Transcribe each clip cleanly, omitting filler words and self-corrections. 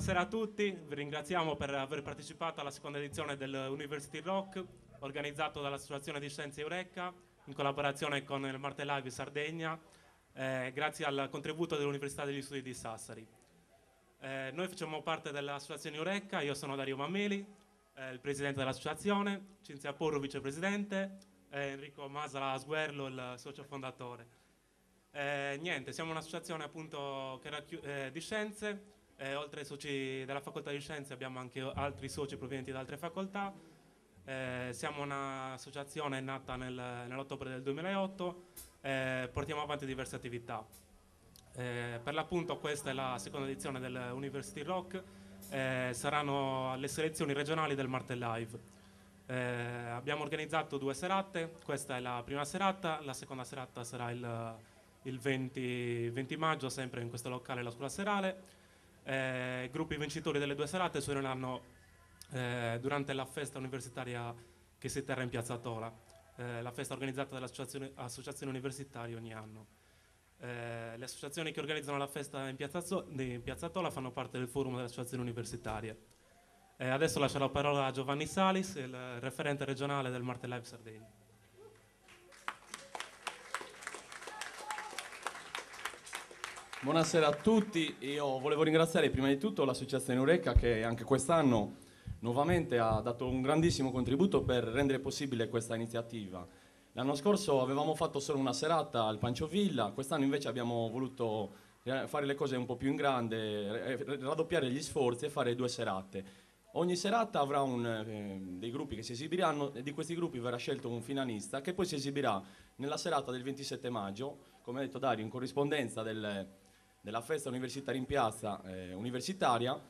Buonasera a tutti, vi ringraziamo per aver partecipato alla seconda edizione dell'University Rock, organizzato dall'Associazione di Scienze Eureka in collaborazione con il Martel Live Sardegna, grazie al contributo dell'Università degli Studi di Sassari. Noi facciamo parte dell'Associazione Eureka, io sono Dario Mameli, il presidente dell'associazione, Cinzia Porro vicepresidente, Enrico Masala Sguerlo il socio fondatore. Siamo un'associazione appunto di scienze. Oltre ai soci della facoltà di scienze abbiamo anche altri soci provenienti da altre facoltà. Siamo un'associazione nata nell'ottobre del 2008, portiamo avanti diverse attività. Per l'appunto questa è la seconda edizione dell'University Rock, saranno le selezioni regionali del Martel Live. Abbiamo organizzato 2 serate, questa è la prima serata, la seconda serata sarà il 20 maggio sempre in questo locale, la scuola serale. Gruppi vincitori delle 2 serate suoneranno durante la festa universitaria che si terrà in Piazza Tola, la festa organizzata dall'associazione universitaria ogni anno. Le associazioni che organizzano la festa in Piazza Tola fanno parte del forum delle associazioni universitarie. Adesso lascio la parola a Giovanni Salis, il referente regionale del Martel Live Sardegna. Buonasera a tutti, io volevo ringraziare prima di tutto l'Associazione Eureka che anche quest'anno nuovamente ha dato un grandissimo contributo per rendere possibile questa iniziativa. L'anno scorso avevamo fatto solo una serata al Pancio Villa, quest'anno invece abbiamo voluto fare le cose un po' più in grande, raddoppiare gli sforzi e fare 2 serate. Ogni serata avrà dei gruppi che si esibiranno e di questi gruppi verrà scelto un finalista che poi si esibirà nella serata del 27 maggio, come ha detto Dario, in corrispondenza della festa universitaria in piazza universitaria,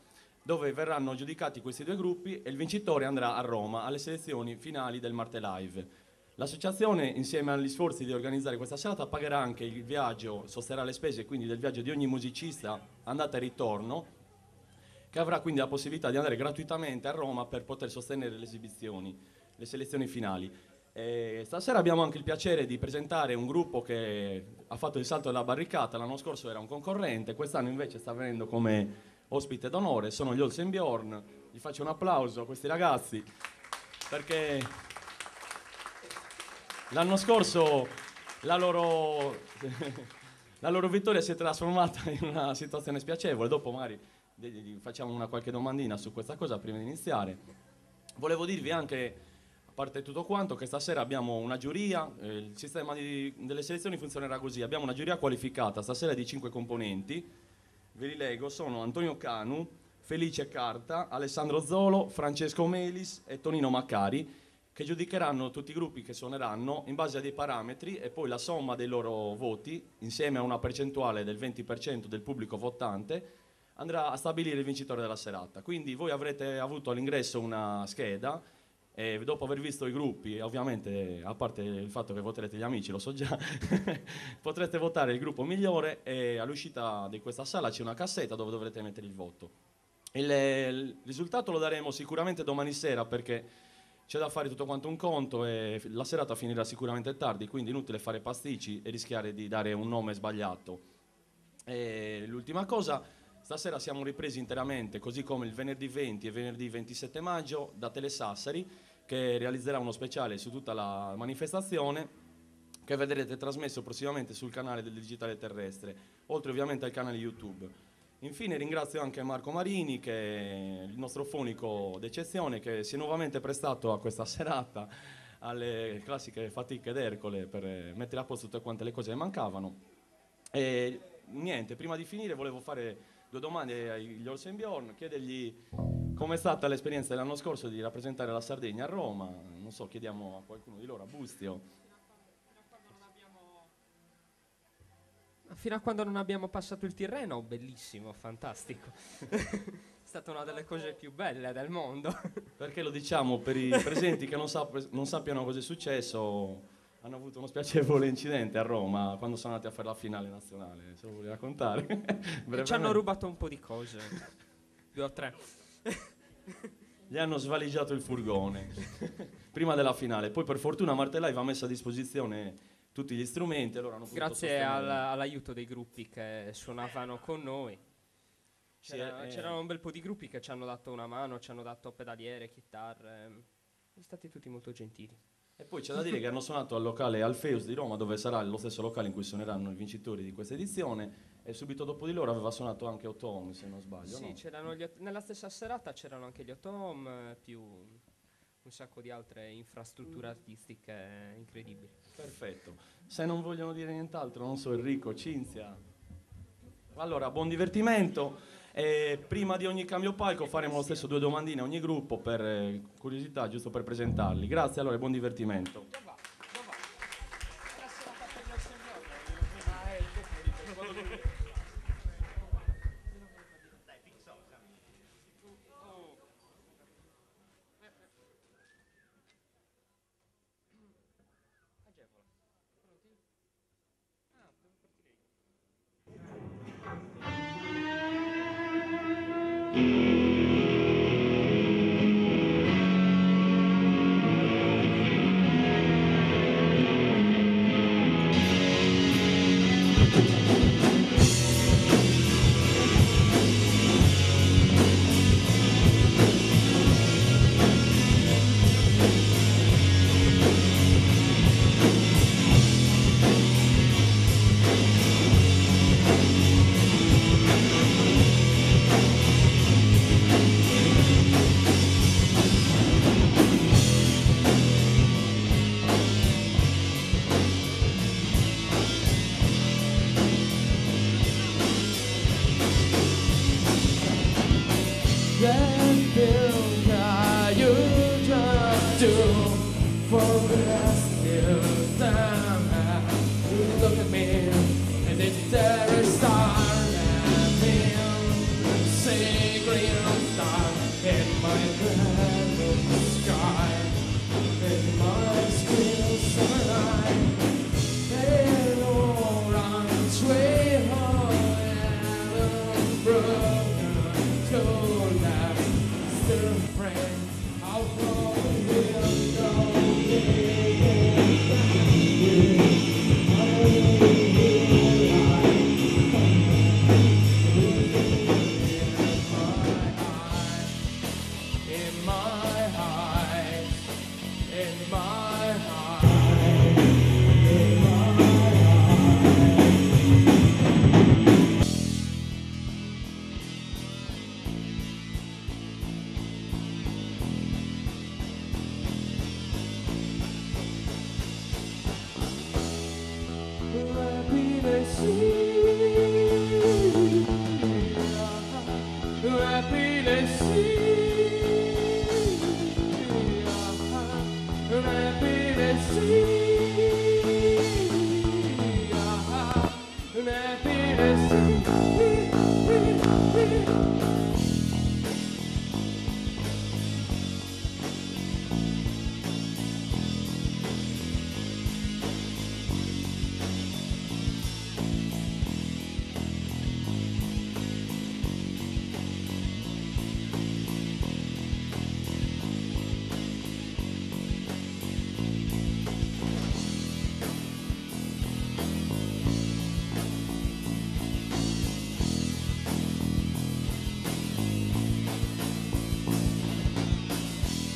dove verranno giudicati questi 2 gruppi e il vincitore andrà a Roma alle selezioni finali del Martel Live. L'associazione, insieme agli sforzi di organizzare questa serata, pagherà anche il viaggio, sosterrà le spese quindi del viaggio di ogni musicista andata e ritorno, che avrà quindi la possibilità di andare gratuitamente a Roma per poter sostenere le esibizioni, le selezioni finali. Stasera abbiamo anche il piacere di presentare un gruppo che ha fatto il salto della barricata. L'anno scorso era un concorrente, quest'anno invece sta venendo come ospite d'onore, sono gli Olsen Bjorn. Gli faccio un applauso a questi ragazzi perché l'anno scorso la loro vittoria si è trasformata in una situazione spiacevole. Dopo magari facciamo una qualche domandina su questa cosa prima di iniziare. Volevo dirvi anche, a parte tutto quanto, che stasera abbiamo una giuria. Il sistema delle selezioni funzionerà così: abbiamo una giuria qualificata stasera di 5 componenti, ve li leggo, sono Antonio Canu, Felice Carta, Alessandro Zolo, Francesco Melis e Tonino Maccari, che giudicheranno tutti i gruppi che suoneranno in base a dei parametri e poi la somma dei loro voti, insieme a una percentuale del 20% del pubblico votante, andrà a stabilire il vincitore della serata. Quindi voi avrete avuto all'ingresso una scheda e dopo aver visto i gruppi, ovviamente a parte il fatto che voterete gli amici, lo so già, potrete votare il gruppo migliore e all'uscita di questa sala c'è una cassetta dove dovrete mettere il voto. Il risultato lo daremo sicuramente domani sera perché c'è da fare tutto quanto un conto e la serata finirà sicuramente tardi, quindi inutile fare pasticci e rischiare di dare un nome sbagliato. E l'ultima cosa, stasera siamo ripresi interamente, così come il venerdì 20 e venerdì 27 maggio, da Tele Sassari, che realizzerà uno speciale su tutta la manifestazione, che vedrete trasmesso prossimamente sul canale del Digitale Terrestre, oltre ovviamente al canale YouTube. Infine ringrazio anche Marco Marini, che è il nostro fonico d'eccezione, che si è nuovamente prestato a questa serata, alle classiche fatiche d'Ercole per mettere a posto tutte quante le cose che mancavano. E niente, prima di finire volevo fare 2 domande agli Olsen Bjorn, chiedergli com'è stata l'esperienza dell'anno scorso di rappresentare la Sardegna a Roma. Non so, chiediamo a qualcuno di loro, a Bustio. Fino a quando non abbiamo passato il Tirreno, bellissimo, fantastico. È stata una delle cose più belle del mondo. Perché lo diciamo per i presenti che non sappiano cosa è successo? Hanno avuto uno spiacevole incidente a Roma quando sono andati a fare la finale nazionale, se lo vuoi raccontare. Ci hanno rubato un po' di cose, 2 o 3. Gli hanno svaligiato il furgone prima della finale, poi per fortuna Martel Live ha messo a disposizione tutti gli strumenti, allora hanno potuto grazie all'aiuto dei gruppi che suonavano con noi. C'erano un bel po' di gruppi che ci hanno dato una mano, ci hanno dato pedaliere, chitarre, sono stati tutti molto gentili. E poi c'è da dire che hanno suonato al locale Alfeus di Roma, dove sarà lo stesso locale in cui suoneranno i vincitori di questa edizione, e subito dopo di loro aveva suonato anche Otto Home, se non sbaglio, Sì, no? c'erano nella stessa serata c'erano anche gli Otom, più un sacco di altre infrastrutture artistiche incredibili. Perfetto. Se non vogliono dire nient'altro, non so, Enrico, Cinzia. Allora, buon divertimento. E prima di ogni cambio palco faremo lo stesso 2 domandine a ogni gruppo per curiosità, giusto per presentarli. Grazie, allora, e buon divertimento.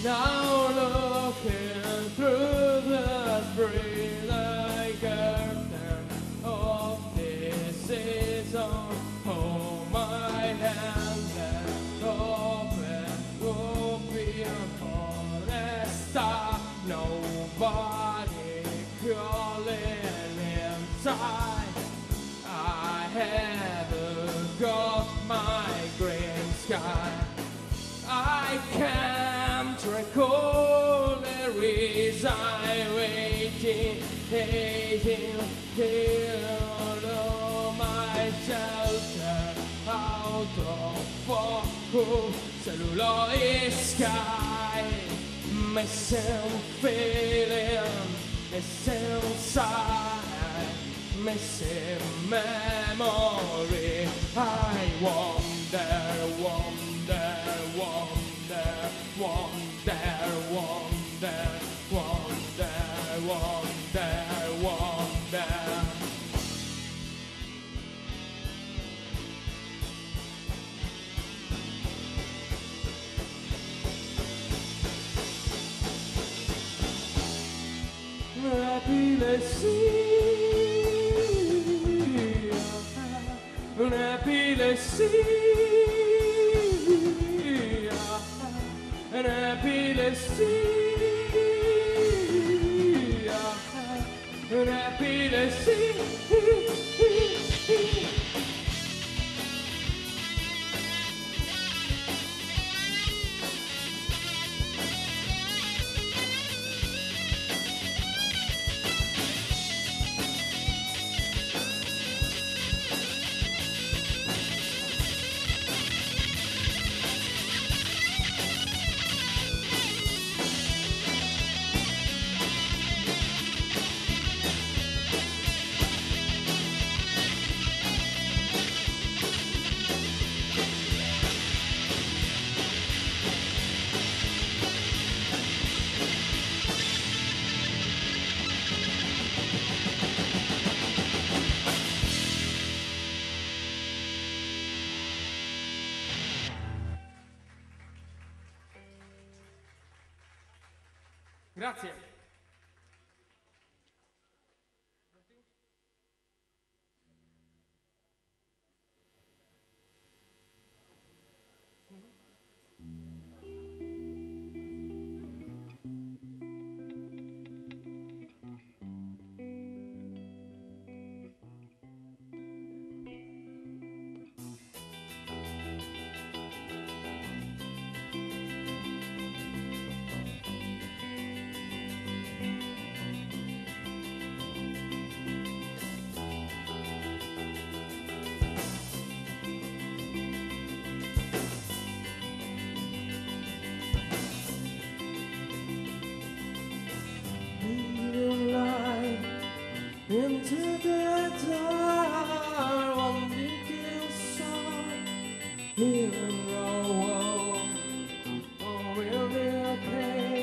Now looking through the spring curtain of this season, hold my hand and open for a star. Nobody calling inside. I haven't got my green sky. I can't recall the reason I'm waiting, till my shelter out of focus, celluloid sky, missing feeling, missing sight, missing memory. I wonder, wonder, wonder, wonder, wonder, wonder, wonder, wonder. Grazie. Into the dark, one big song, here and roll, oh, will be okay.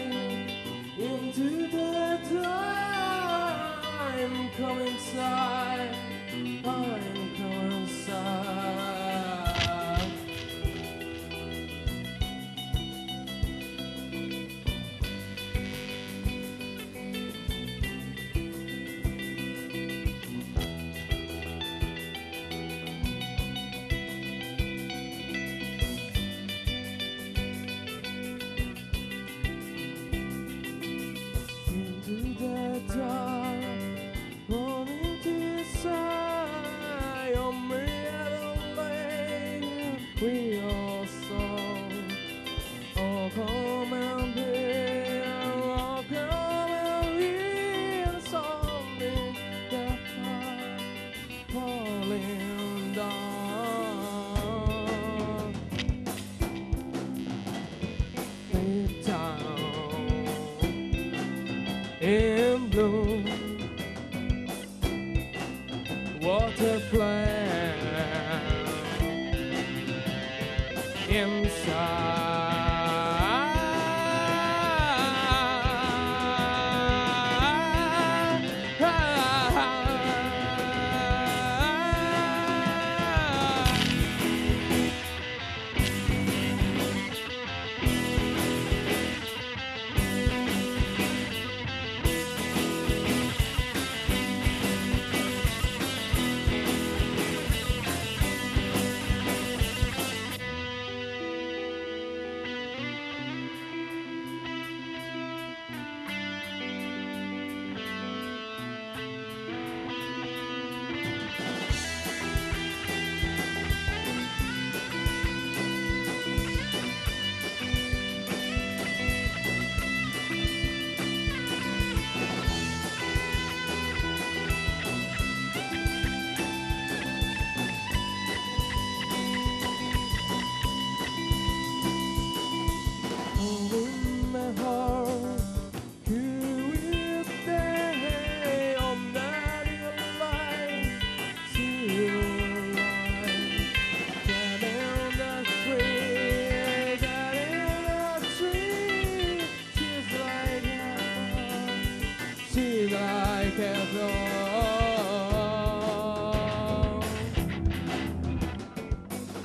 Into the dark, I'm coming inside, I'm coming inside. We all saw, oh come and be, oh come and hear the song in the heart falling down. Deep down in blue, water flame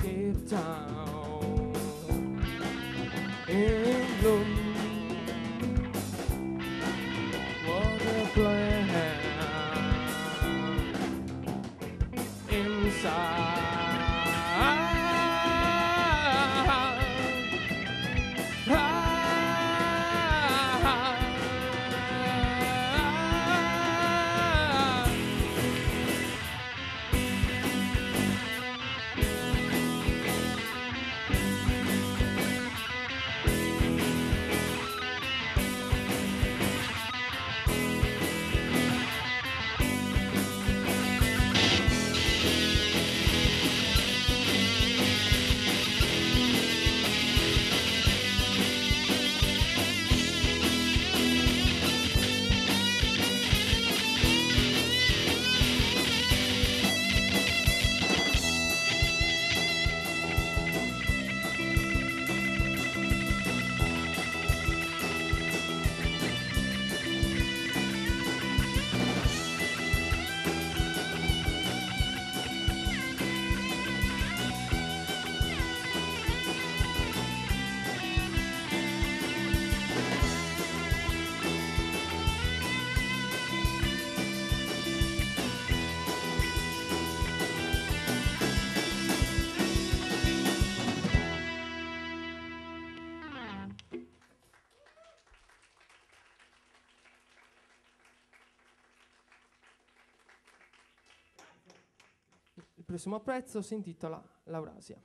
Deep down in bloom, what a plan. prossimo pezzo si intitola Laurasia.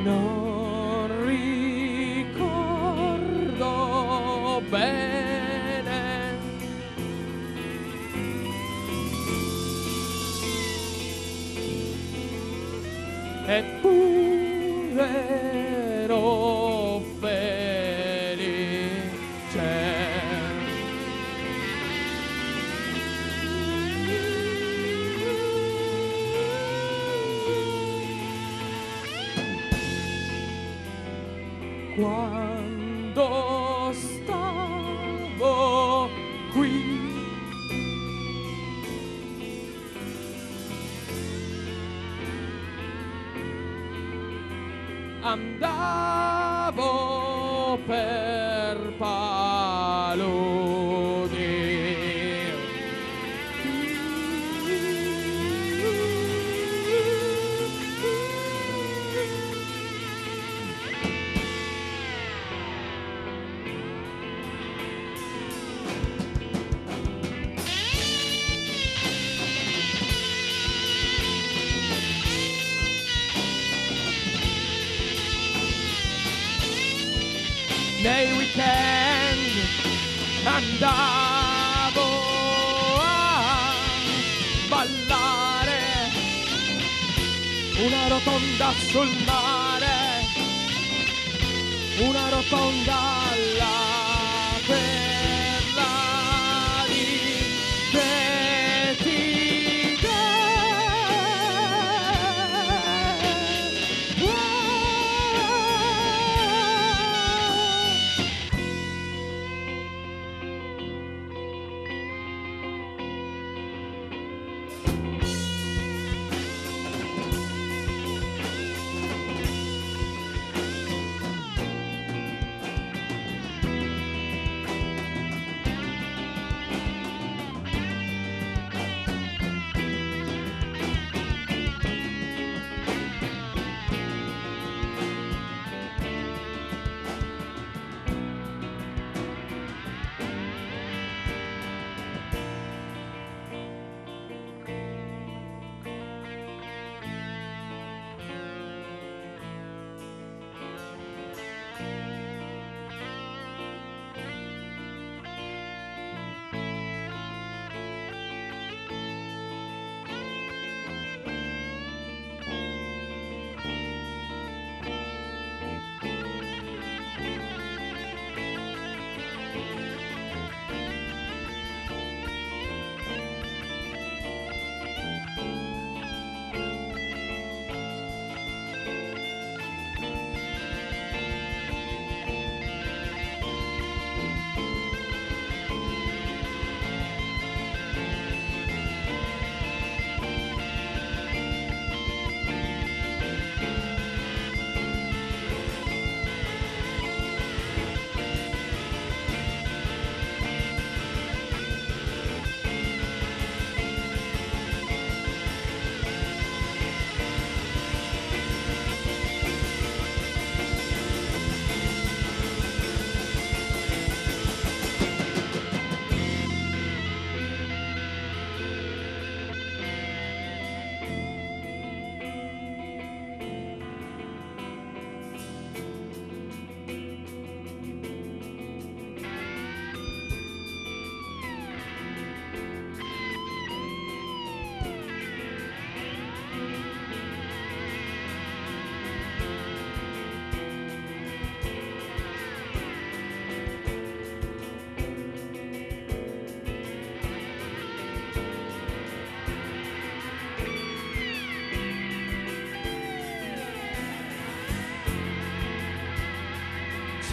Non ricordo bene eppure ero felice. Quando stavo qui andavo per paludi. Nei weekend andavo a ballare una rotonda sul mare, una rotonda alla perla di Bettiga.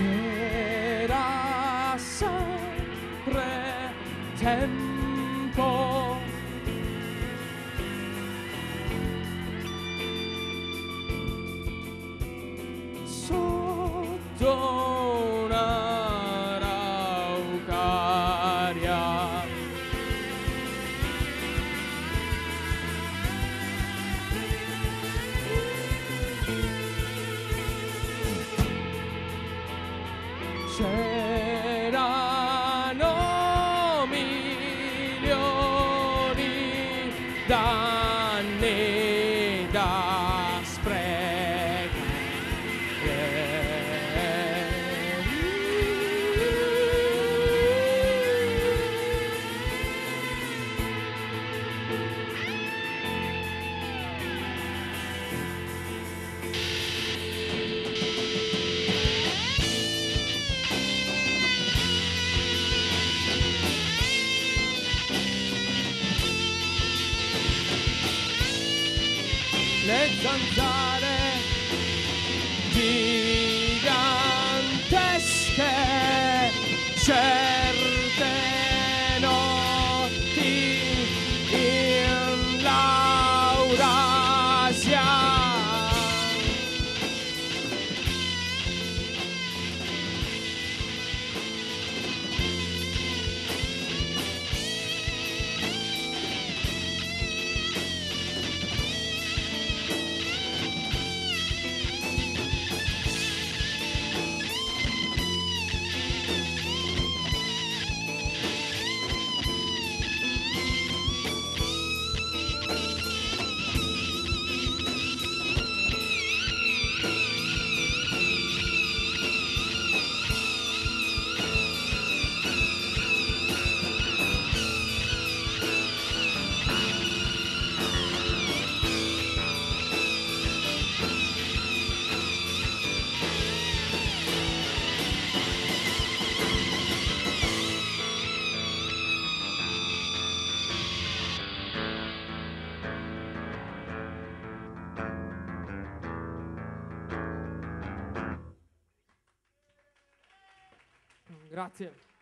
c'era sempre tempo. Sotto una raucaria. C'erano milioni d'anni da le zanzare gigantesche, certe notti in Laurasia. Grazie.